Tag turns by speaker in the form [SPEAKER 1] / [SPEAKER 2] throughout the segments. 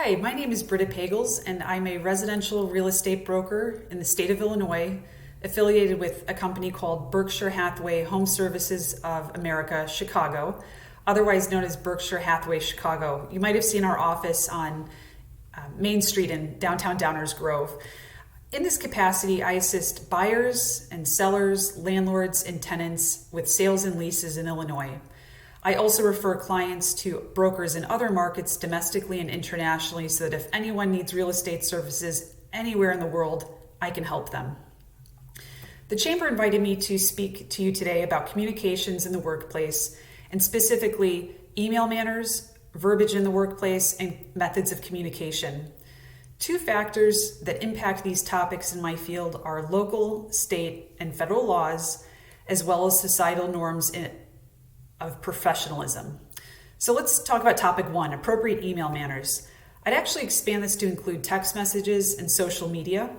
[SPEAKER 1] Hi, my name is Brita Pagels, and I'm a residential real estate broker in the state of Illinois, affiliated with a company called Berkshire Hathaway Home Services of America, Chicago, otherwise known as Berkshire Hathaway Chicago. You might have seen our office on Main Street in downtown Downers Grove. In this capacity, I assist buyers and sellers, landlords and tenants with sales and leases in Illinois. I also refer clients to brokers in other markets domestically and internationally so that if anyone needs real estate services anywhere in the world, I can help them. The Chamber invited me to speak to you today about communications in the workplace, and specifically email manners, verbiage in the workplace, and methods of communication. Two factors that impact these topics in my field are local, state, and federal laws, as well as societal norms of professionalism. So let's talk about topic one, appropriate email manners. I'd actually expand this to include text messages and social media.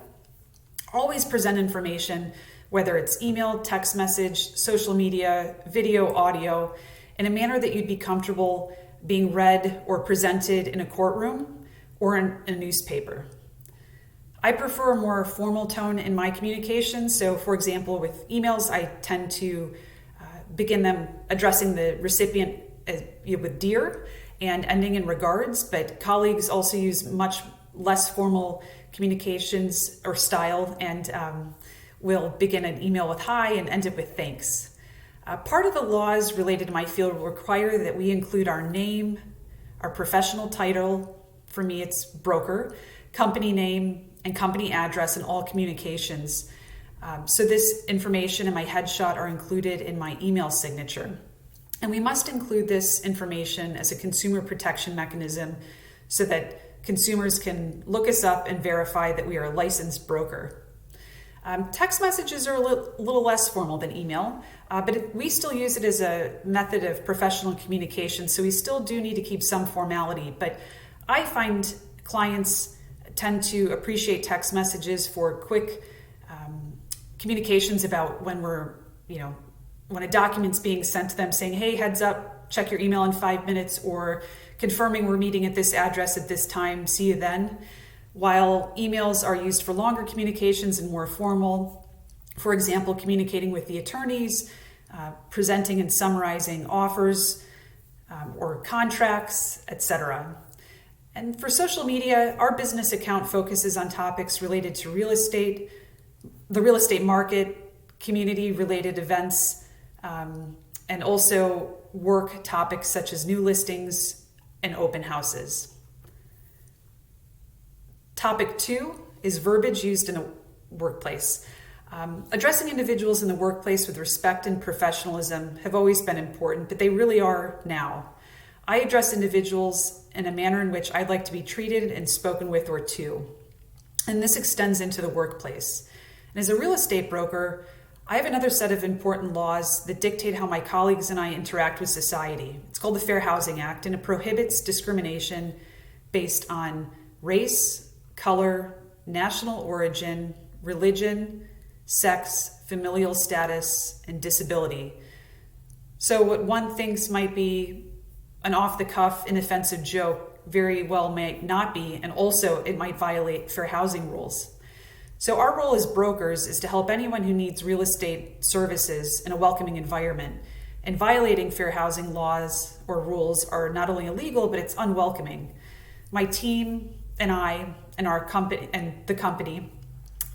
[SPEAKER 1] Always present information, whether it's email, text message, social media, video, audio, in a manner that you'd be comfortable being read or presented in a courtroom or in a newspaper. I prefer a more formal tone in my communication. So for example, with emails, I tend to begin them addressing the recipient with dear and ending in regards, but colleagues also use much less formal communications or style and will begin an email with hi and end it with thanks. Part of the laws related to my field will require that we include our name, our professional title, for me it's broker, company name, and company address in all communications. So this information and my headshot are included in my email signature. And we must include this information as a consumer protection mechanism so that consumers can look us up and verify that we are a licensed broker. Text messages are a little less formal than email, but we still use it as a method of professional communication, so we still do need to keep some formality. But I find clients tend to appreciate text messages for quick communications about when when a document's being sent to them saying, hey, heads up, check your email in 5 minutes, or confirming we're meeting at this address at this time, see you then. While emails are used for longer communications and more formal, for example, communicating with the attorneys, presenting and summarizing offers or contracts, etc. And for social media, our business account focuses on topics related to real estate, the real estate market, community-related events, and also work topics such as new listings and open houses. Topic two is verbiage used in a workplace. Addressing individuals in the workplace with respect and professionalism have always been important, but they really are now. I address individuals in a manner in which I'd like to be treated and spoken with or to, and this extends into the workplace. And as a real estate broker, I have another set of important laws that dictate how my colleagues and I interact with society. It's called the Fair Housing Act, and it prohibits discrimination based on race, color, national origin, religion, sex, familial status, and disability. So what one thinks might be an off-the-cuff, inoffensive joke very well may not be, and also it might violate fair housing rules. So our role as brokers is to help anyone who needs real estate services in a welcoming environment. And violating fair housing laws or rules are not only illegal, but it's unwelcoming. My team and I and our company and the company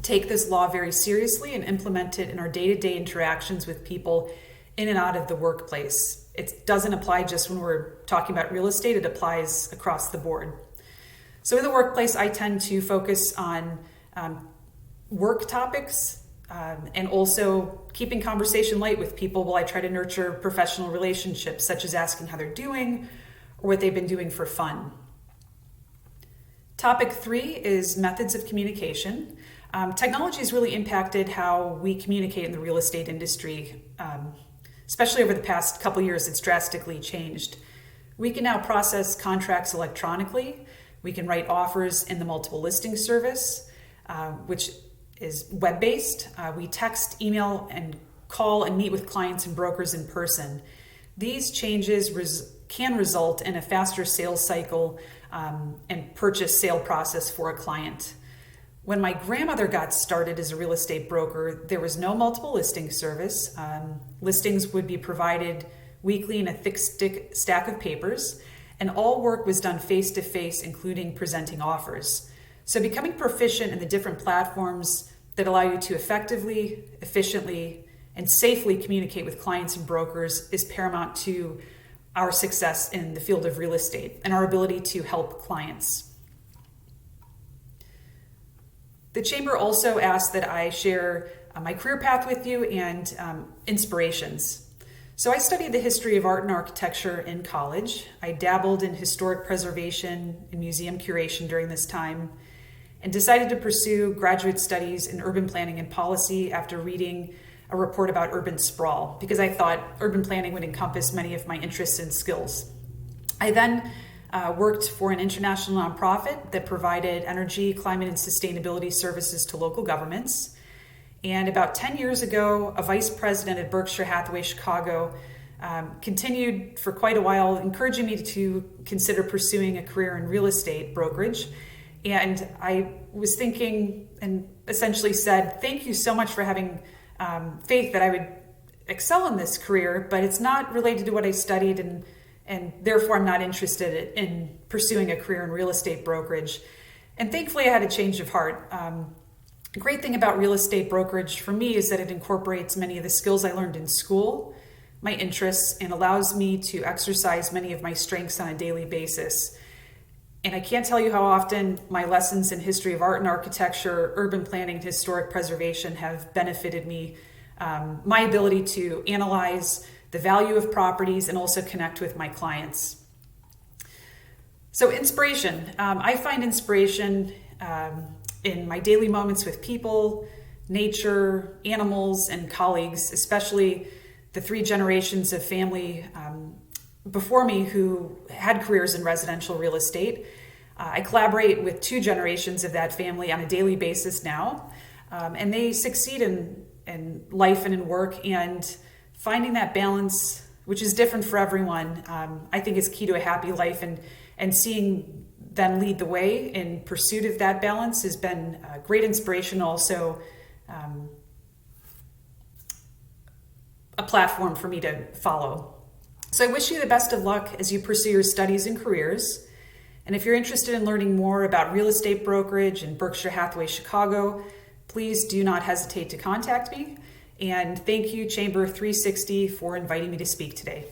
[SPEAKER 1] take this law very seriously and implement it in our day-to-day interactions with people in and out of the workplace. It doesn't apply just when we're talking about real estate, it applies across the board. So in the workplace, I tend to focus on work topics and also keeping conversation light with people while I try to nurture professional relationships, such as asking how they're doing or what they've been doing for fun. Topic three is methods of communication. Technology has really impacted how we communicate in the real estate industry, especially over the past couple years. It's drastically changed. We can now process contracts electronically. We can write offers in the multiple listing service, which is web-based. We text, email, and call and meet with clients and brokers in person. These changes can result in a faster sales cycle, and purchase sale process for a client. When my grandmother got started as a real estate broker, there was no multiple listing service. Listings would be provided weekly in a thick stack of papers, and all work was done face-to-face, including presenting offers. So becoming proficient in the different platforms that allow you to effectively, efficiently, and safely communicate with clients and brokers is paramount to our success in the field of real estate and our ability to help clients. The Chamber also asked that I share my career path with you and inspirations. So I studied the history of art and architecture in college. I dabbled in historic preservation and museum curation during this time, and decided to pursue graduate studies in urban planning and policy after reading a report about urban sprawl, because I thought urban planning would encompass many of my interests and skills. I then worked for an international nonprofit that provided energy, climate, and sustainability services to local governments. And about 10 years ago, a vice president at Berkshire Hathaway Chicago continued for quite a while, encouraging me to consider pursuing a career in real estate brokerage. And I was thinking and essentially said, thank you so much for having faith that I would excel in this career, but it's not related to what I studied, and therefore I'm not interested in pursuing a career in real estate brokerage. And thankfully I had a change of heart. The great thing about real estate brokerage for me is that it incorporates many of the skills I learned in school, my interests, and allows me to exercise many of my strengths on a daily basis. And I can't tell you how often my lessons in history of art and architecture, urban planning, and historic preservation have benefited me. My ability to analyze the value of properties and also connect with my clients. So inspiration. I find inspiration in my daily moments with people, nature, animals, and colleagues, especially the 3 generations of family before me who had careers in residential real estate. I collaborate with 2 generations of that family on a daily basis now, and they succeed in life and in work, and finding that balance, which is different for everyone, I think is key to a happy life, and seeing them lead the way in pursuit of that balance has been a great inspiration, also a platform for me to follow. So I wish you the best of luck as you pursue your studies and careers. And if you're interested in learning more about real estate brokerage in Berkshire Hathaway Chicago, please do not hesitate to contact me. And thank you, Chamber 360, for inviting me to speak today.